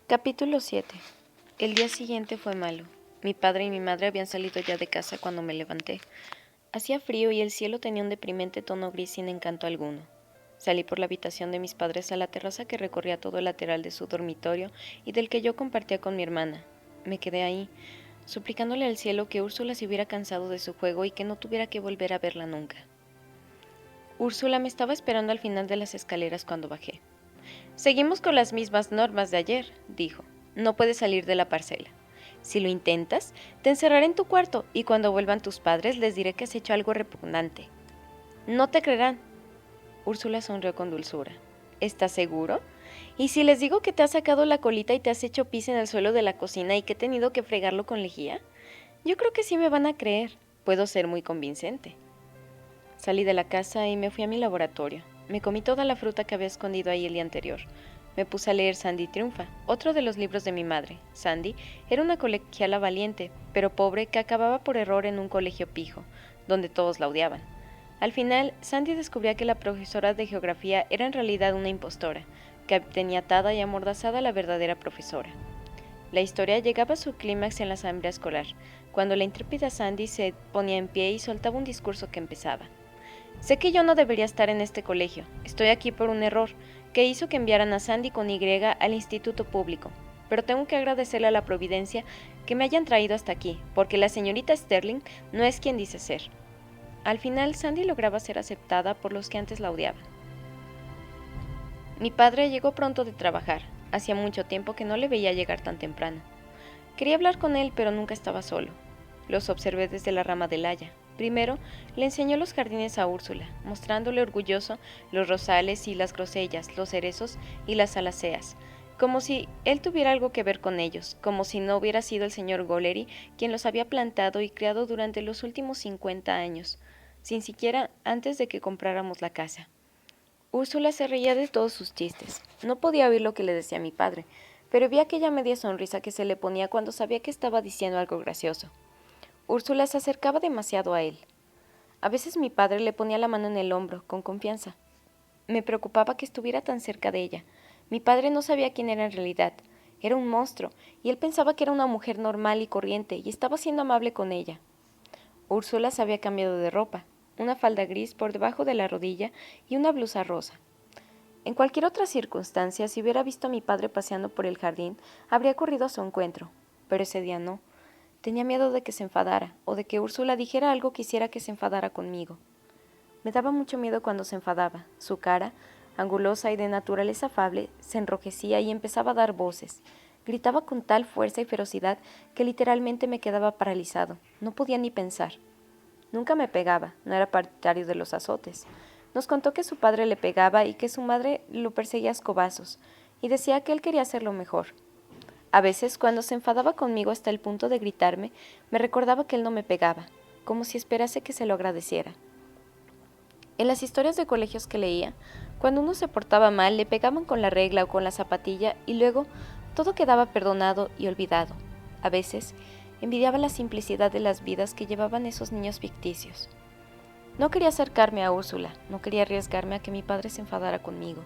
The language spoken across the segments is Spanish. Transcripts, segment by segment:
Capítulo 7. El día siguiente fue malo. Mi padre y mi madre habían salido ya de casa cuando me levanté. Hacía frío y el cielo tenía un deprimente tono gris sin encanto alguno. Salí por la habitación de mis padres a la terraza que recorría todo el lateral de su dormitorio y del que yo compartía con mi hermana. Me quedé ahí, suplicándole al cielo que Úrsula se hubiera cansado de su juego y que no tuviera que volver a verla nunca. Úrsula me estaba esperando al final de las escaleras cuando bajé. «Seguimos con las mismas normas de ayer», dijo. «No puedes salir de la parcela. Si lo intentas, te encerraré en tu cuarto y cuando vuelvan tus padres les diré que has hecho algo repugnante». «No te creerán». Úrsula sonrió con dulzura. «¿Estás seguro? ¿Y si les digo que te has sacado la colita y te has hecho pis en el suelo de la cocina y que he tenido que fregarlo con lejía? Yo creo que sí me van a creer. Puedo ser muy convincente». Salí de la casa y me fui a mi laboratorio. Me comí toda la fruta que había escondido ahí el día anterior. Me puse a leer Sandy Triunfa, otro de los libros de mi madre. Sandy era una colegiala valiente, pero pobre, que acababa por error en un colegio pijo, donde todos la odiaban. Al final, Sandy descubría que la profesora de geografía era en realidad una impostora, que tenía atada y amordazada a la verdadera profesora. La historia llegaba a su clímax en la asamblea escolar, cuando la intrépida Sandy se ponía en pie y soltaba un discurso que empezaba. «Sé que yo no debería estar en este colegio. Estoy aquí por un error que hizo que enviaran a Sandy con Y al instituto público. Pero tengo que agradecerle a la providencia que me hayan traído hasta aquí, porque la señorita Sterling no es quien dice ser». Al final, Sandy lograba ser aceptada por los que antes la odiaban. Mi padre llegó pronto de trabajar. Hacía mucho tiempo que no le veía llegar tan temprano. Quería hablar con él, pero nunca estaba solo. Los observé desde la rama del haya. Primero, le enseñó los jardines a Úrsula, mostrándole orgulloso los rosales y las grosellas, los cerezos y las alaceas, como si él tuviera algo que ver con ellos, como si no hubiera sido el señor Gollery quien los había plantado y criado durante los últimos 50 años, sin siquiera antes de que compráramos la casa. Úrsula se reía de todos sus chistes. No podía oír lo que le decía mi padre, pero vi aquella media sonrisa que se le ponía cuando sabía que estaba diciendo algo gracioso. Úrsula se acercaba demasiado a él. A veces mi padre le ponía la mano en el hombro, con confianza. Me preocupaba que estuviera tan cerca de ella. Mi padre no sabía quién era en realidad. Era un monstruo, y él pensaba que era una mujer normal y corriente, y estaba siendo amable con ella. Úrsula se había cambiado de ropa, una falda gris por debajo de la rodilla y una blusa rosa. En cualquier otra circunstancia, si hubiera visto a mi padre paseando por el jardín, habría corrido a su encuentro, pero ese día no. Tenía miedo de que se enfadara, o de que Úrsula dijera algo que hiciera que se enfadara conmigo. Me daba mucho miedo cuando se enfadaba. Su cara, angulosa y de naturaleza afable, se enrojecía y empezaba a dar voces. Gritaba con tal fuerza y ferocidad que literalmente me quedaba paralizado. No podía ni pensar. Nunca me pegaba, no era partidario de los azotes. Nos contó que su padre le pegaba y que su madre lo perseguía a escobazos, y decía que él quería hacerlo mejor. A veces, cuando se enfadaba conmigo hasta el punto de gritarme, me recordaba que él no me pegaba, como si esperase que se lo agradeciera. En las historias de colegios que leía, cuando uno se portaba mal, le pegaban con la regla o con la zapatilla y luego todo quedaba perdonado y olvidado. A veces, envidiaba la simplicidad de las vidas que llevaban esos niños ficticios. No quería acercarme a Úrsula, no quería arriesgarme a que mi padre se enfadara conmigo.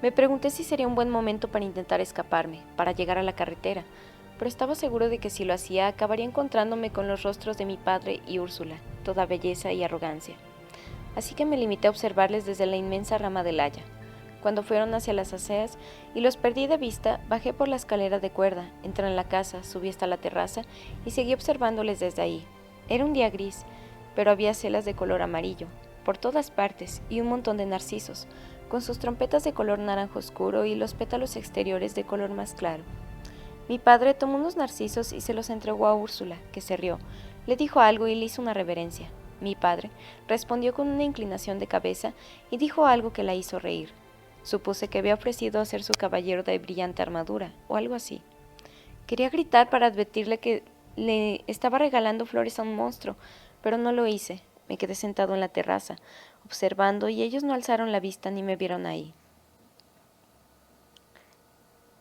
Me pregunté si sería un buen momento para intentar escaparme, para llegar a la carretera, pero estaba seguro de que si lo hacía acabaría encontrándome con los rostros de mi padre y Úrsula, toda belleza y arrogancia. Así que me limité a observarles desde la inmensa rama del haya. Cuando fueron hacia las aceras y los perdí de vista, bajé por la escalera de cuerda, entré en la casa, subí hasta la terraza y seguí observándoles desde ahí. Era un día gris, pero había celas de color amarillo, por todas partes, y un montón de narcisos, con sus trompetas de color naranja oscuro y los pétalos exteriores de color más claro. Mi padre tomó unos narcisos y se los entregó a Úrsula, que se rió. Le dijo algo y le hizo una reverencia. Mi padre respondió con una inclinación de cabeza y dijo algo que la hizo reír. Supuse que había ofrecido ser su caballero de brillante armadura, o algo así. Quería gritar para advertirle que le estaba regalando flores a un monstruo, pero no lo hice. Me quedé sentado en la terraza, observando, y ellos no alzaron la vista ni me vieron ahí.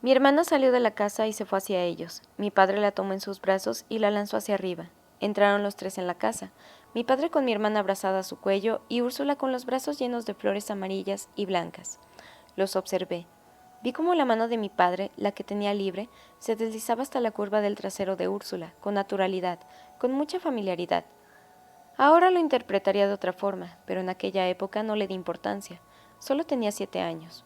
Mi hermana salió de la casa y se fue hacia ellos. Mi padre la tomó en sus brazos y la lanzó hacia arriba. Entraron los tres en la casa, mi padre con mi hermana abrazada a su cuello y Úrsula con los brazos llenos de flores amarillas y blancas. Los observé. Vi cómo la mano de mi padre, la que tenía libre, se deslizaba hasta la curva del trasero de Úrsula, con naturalidad, con mucha familiaridad. Ahora lo interpretaría de otra forma, pero en aquella época no le di importancia. Solo tenía 7 años.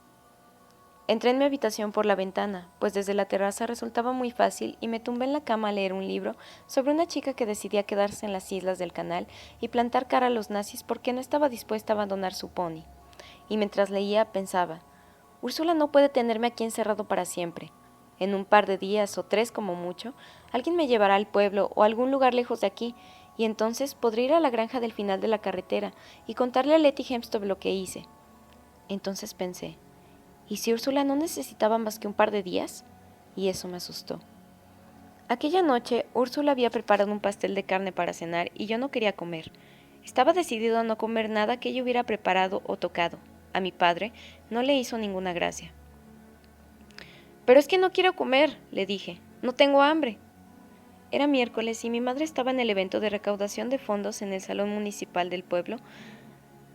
Entré en mi habitación por la ventana, pues desde la terraza resultaba muy fácil y me tumbé en la cama a leer un libro sobre una chica que decidía quedarse en las islas del canal y plantar cara a los nazis porque no estaba dispuesta a abandonar su pony. Y mientras leía pensaba, Úrsula no puede tenerme aquí encerrado para siempre. En un par de días o 3 como mucho, alguien me llevará al pueblo o a algún lugar lejos de aquí, y entonces podré ir a la granja del final de la carretera y contarle a Letty Hempstead lo que hice. Entonces pensé, ¿y si Úrsula no necesitaba más que un par de días? Y eso me asustó. Aquella noche, Úrsula había preparado un pastel de carne para cenar y yo no quería comer. Estaba decidido a no comer nada que ella hubiera preparado o tocado. A mi padre no le hizo ninguna gracia. «Pero es que no quiero comer», le dije. «No tengo hambre». Era miércoles y mi madre estaba en el evento de recaudación de fondos en el salón municipal del pueblo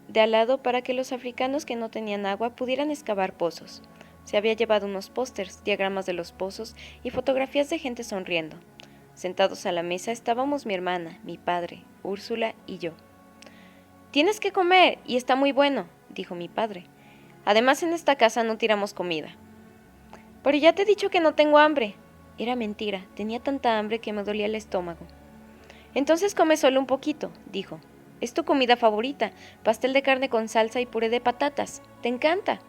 de al lado para que los africanos que no tenían agua pudieran excavar pozos. Se había llevado unos pósters, diagramas de los pozos y fotografías de gente sonriendo. Sentados a la mesa estábamos mi hermana, mi padre, Úrsula y yo. «Tienes que comer, y está muy bueno», dijo mi padre. «Además, en esta casa no tiramos comida». «Pero ya te he dicho que no tengo hambre». Era mentira, tenía tanta hambre que me dolía el estómago. «Entonces come solo un poquito», dijo. «Es tu comida favorita, pastel de carne con salsa y puré de patatas. ¿Te encanta?»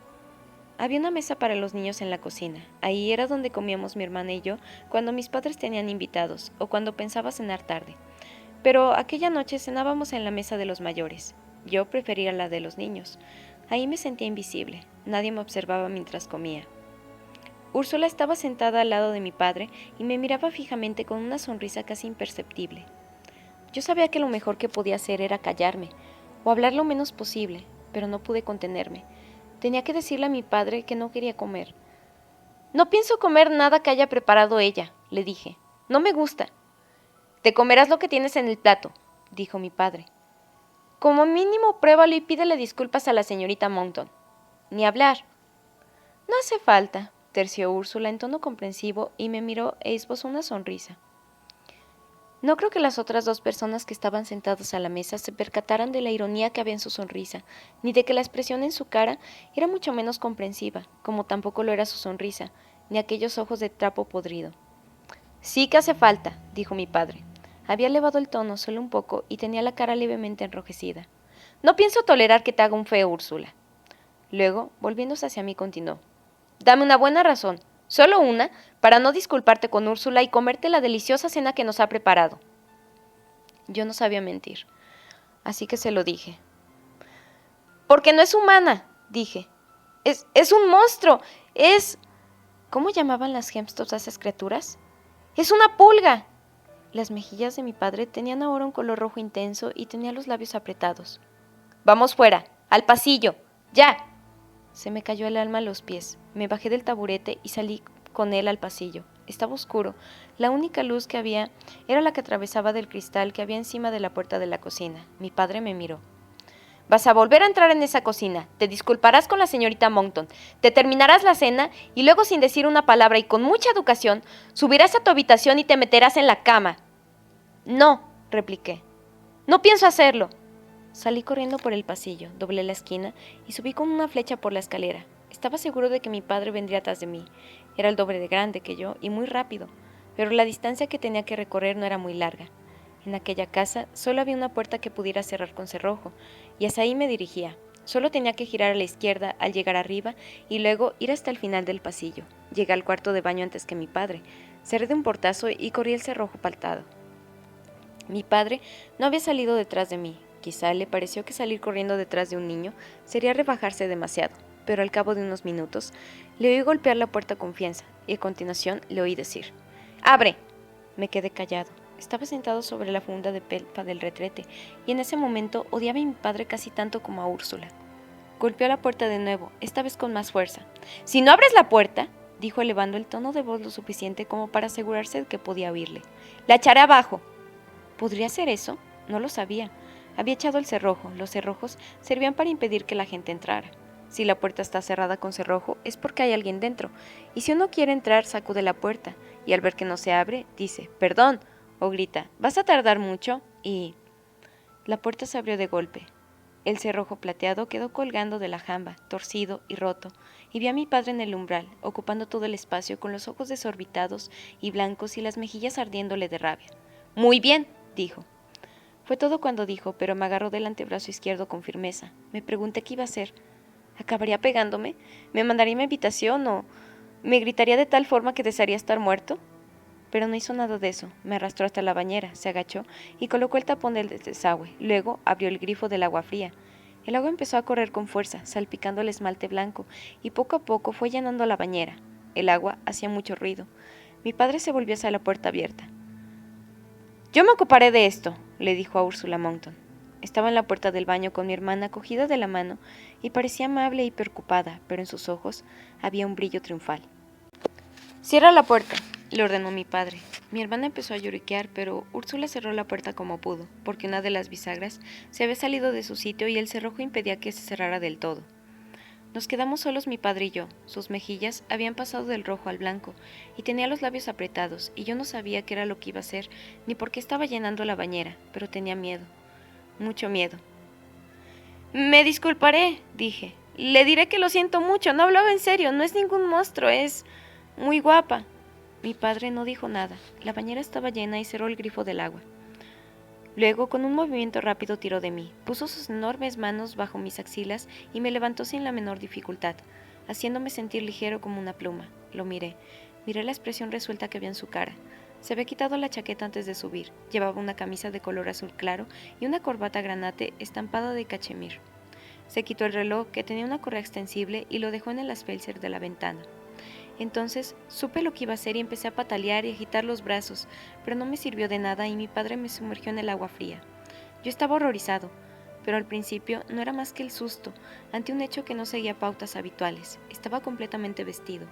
Había una mesa para los niños en la cocina. Ahí era donde comíamos mi hermana y yo cuando mis padres tenían invitados o cuando pensaba cenar tarde. Pero aquella noche cenábamos en la mesa de los mayores. Yo prefería la de los niños. Ahí me sentía invisible. Nadie me observaba mientras comía. Úrsula estaba sentada al lado de mi padre y me miraba fijamente con una sonrisa casi imperceptible. Yo sabía que lo mejor que podía hacer era callarme, o hablar lo menos posible, pero no pude contenerme. Tenía que decirle a mi padre que no quería comer. «No pienso comer nada que haya preparado ella», le dije. «No me gusta». «Te comerás lo que tienes en el plato», dijo mi padre. «Como mínimo pruébalo y pídele disculpas a la señorita Mounton». «Ni hablar». «No hace falta», terció Úrsula en tono comprensivo y me miró e esbozó una sonrisa. No creo que las otras 2 personas que estaban sentadas a la mesa se percataran de la ironía que había en su sonrisa, ni de que la expresión en su cara era mucho menos comprensiva, como tampoco lo era su sonrisa, ni aquellos ojos de trapo podrido. «Sí que hace falta», dijo mi padre. Había elevado el tono solo un poco y tenía la cara levemente enrojecida. «No pienso tolerar que te haga un feo, Úrsula». Luego, volviéndose hacia mí, continuó. «Dame una buena razón, solo una, para no disculparte con Úrsula y comerte la deliciosa cena que nos ha preparado». Yo no sabía mentir, así que se lo dije. «Porque no es humana», dije. Es un monstruo, es...» ¿Cómo llamaban las Hempstead a esas criaturas? «¡Es una pulga!». Las mejillas de mi padre tenían ahora un color rojo intenso y tenía los labios apretados. «Vamos fuera, al pasillo, ya». Se me cayó el alma a los pies. Me bajé del taburete y salí con él al pasillo. Estaba oscuro. La única luz que había era la que atravesaba del cristal que había encima de la puerta de la cocina. Mi padre me miró. «Vas a volver a entrar en esa cocina. Te disculparás con la señorita Mounton. Te terminarás la cena y luego, sin decir una palabra y con mucha educación, subirás a tu habitación y te meterás en la cama». «No», repliqué. «No pienso hacerlo». Salí corriendo por el pasillo, doblé la esquina y subí con una flecha por la escalera. Estaba seguro de que mi padre vendría tras de mí. Era el doble de grande que yo y muy rápido, pero la distancia que tenía que recorrer no era muy larga. En aquella casa solo había una puerta que pudiera cerrar con cerrojo, y hacia ahí me dirigía. Solo tenía que girar a la izquierda al llegar arriba y luego ir hasta el final del pasillo. Llegué al cuarto de baño antes que mi padre. Cerré de un portazo y corrí el cerrojo paltado. Mi padre no había salido detrás de mí. Quizá le pareció que salir corriendo detrás de un niño sería rebajarse demasiado, pero al cabo de unos minutos le oí golpear la puerta con confianza y a continuación le oí decir: «¡Abre!». Me quedé callado. Estaba sentado sobre la funda de pelpa del retrete y en ese momento odiaba a mi padre casi tanto como a Úrsula. Golpeó la puerta de nuevo, esta vez con más fuerza. «Si no abres la puerta», dijo elevando el tono de voz lo suficiente como para asegurarse de que podía oírle, «la echaré abajo». ¿Podría hacer eso? No lo sabía. Había echado el cerrojo. Los cerrojos servían para impedir que la gente entrara. Si la puerta está cerrada con cerrojo, es porque hay alguien dentro, y si uno quiere entrar, sacude la puerta, y al ver que no se abre, dice, «¡Perdón!», o grita, «¿Vas a tardar mucho?», y... La puerta se abrió de golpe. El cerrojo plateado quedó colgando de la jamba, torcido y roto, y vi a mi padre en el umbral, ocupando todo el espacio con los ojos desorbitados y blancos y las mejillas ardiéndole de rabia. «Muy bien», dijo. Fue todo cuando dijo, pero me agarró del antebrazo izquierdo con firmeza. Me pregunté qué iba a hacer. ¿Acabaría pegándome? ¿Me mandaría a mi habitación o me gritaría de tal forma que desearía estar muerto? Pero no hizo nada de eso. Me arrastró hasta la bañera, se agachó y colocó el tapón del desagüe. Luego abrió el grifo del agua fría. El agua empezó a correr con fuerza, salpicando el esmalte blanco, y poco a poco fue llenando la bañera. El agua hacía mucho ruido. Mi padre se volvió hacia la puerta abierta. «Yo me ocuparé de esto», le dijo a Úrsula Monckton. Estaba en la puerta del baño con mi hermana cogida de la mano y parecía amable y preocupada, pero en sus ojos había un brillo triunfal. «Cierra la puerta», le ordenó mi padre. Mi hermana empezó a lloriquear, pero Úrsula cerró la puerta como pudo, porque una de las bisagras se había salido de su sitio y el cerrojo impedía que se cerrara del todo. Nos quedamos solos mi padre y yo. Sus mejillas habían pasado del rojo al blanco, y tenía los labios apretados, y yo no sabía qué era lo que iba a hacer, ni por qué estaba llenando la bañera, pero tenía miedo. Mucho miedo. «Me disculparé», dije. «Le diré que lo siento mucho, no hablaba en serio, no es ningún monstruo, es muy guapa». Mi padre no dijo nada. La bañera estaba llena y cerró el grifo del agua. Luego, con un movimiento rápido, tiró de mí, puso sus enormes manos bajo mis axilas y me levantó sin la menor dificultad, haciéndome sentir ligero como una pluma. Lo miré. Miré la expresión resuelta que había en su cara. Se había quitado la chaqueta antes de subir. Llevaba una camisa de color azul claro y una corbata granate estampada de cachemir. Se quitó el reloj, que tenía una correa extensible, y lo dejó en el alféizar de la ventana. Entonces supe lo que iba a hacer y empecé a patalear y agitar los brazos, pero no me sirvió de nada y mi padre me sumergió en el agua fría. Yo estaba horrorizado, pero al principio no era más que el susto ante un hecho que no seguía pautas habituales. Estaba completamente vestido.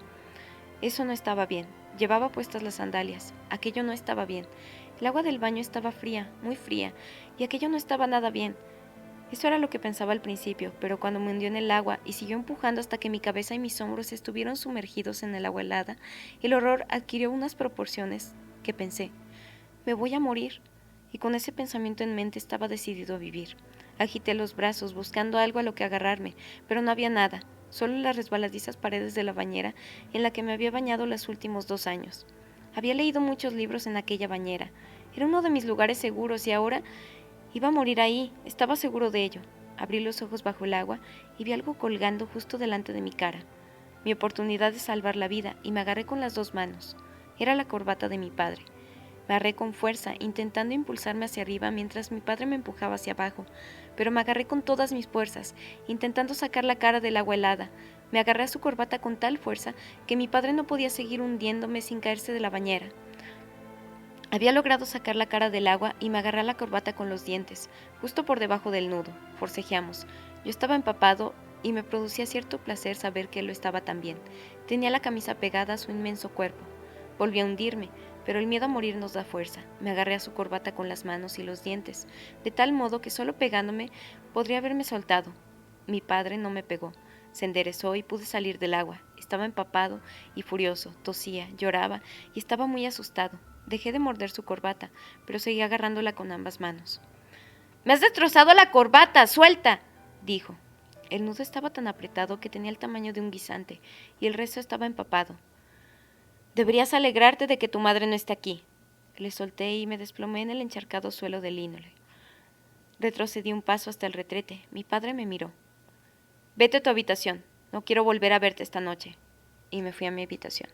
Eso no estaba bien. Llevaba puestas las sandalias. Aquello no estaba bien. El agua del baño estaba fría, muy fría, y aquello no estaba nada bien. Eso era lo que pensaba al principio, pero cuando me hundió en el agua y siguió empujando hasta que mi cabeza y mis hombros estuvieron sumergidos en el agua helada, el horror adquirió unas proporciones que pensé, me voy a morir. Y con ese pensamiento en mente estaba decidido a vivir. Agité los brazos buscando algo a lo que agarrarme, pero no había nada, solo las resbaladizas paredes de la bañera en la que me había bañado los últimos 2 años. Había leído muchos libros en aquella bañera. Era uno de mis lugares seguros y ahora iba a morir ahí, estaba seguro de ello. Abrí los ojos bajo el agua y vi algo colgando justo delante de mi cara. Mi oportunidad de salvar la vida, y me agarré con las 2 manos. Era la corbata de mi padre. Me agarré con fuerza, intentando impulsarme hacia arriba mientras mi padre me empujaba hacia abajo, pero me agarré con todas mis fuerzas, intentando sacar la cara del agua helada. Me agarré a su corbata con tal fuerza que mi padre no podía seguir hundiéndome sin caerse de la bañera. Había logrado sacar la cara del agua y me agarré a la corbata con los dientes, justo por debajo del nudo. Forcejeamos. Yo estaba empapado y me producía cierto placer saber que él lo estaba también. Tenía la camisa pegada a su inmenso cuerpo. Volví a hundirme, pero el miedo a morir nos da fuerza. Me agarré a su corbata con las manos y los dientes, de tal modo que solo pegándome podría haberme soltado. Mi padre no me pegó. Se enderezó y pude salir del agua. Estaba empapado y furioso, tosía, lloraba y estaba muy asustado. Dejé de morder su corbata, pero seguí agarrándola con ambas manos. «¡Me has destrozado la corbata! ¡Suelta!», dijo. El nudo estaba tan apretado que tenía el tamaño de un guisante, y el resto estaba empapado. «Deberías alegrarte de que tu madre no esté aquí». Le solté y me desplomé en el encharcado suelo de línole. Retrocedí un paso hasta el retrete. Mi padre me miró. «Vete a tu habitación. No quiero volver a verte esta noche». Y me fui a mi habitación.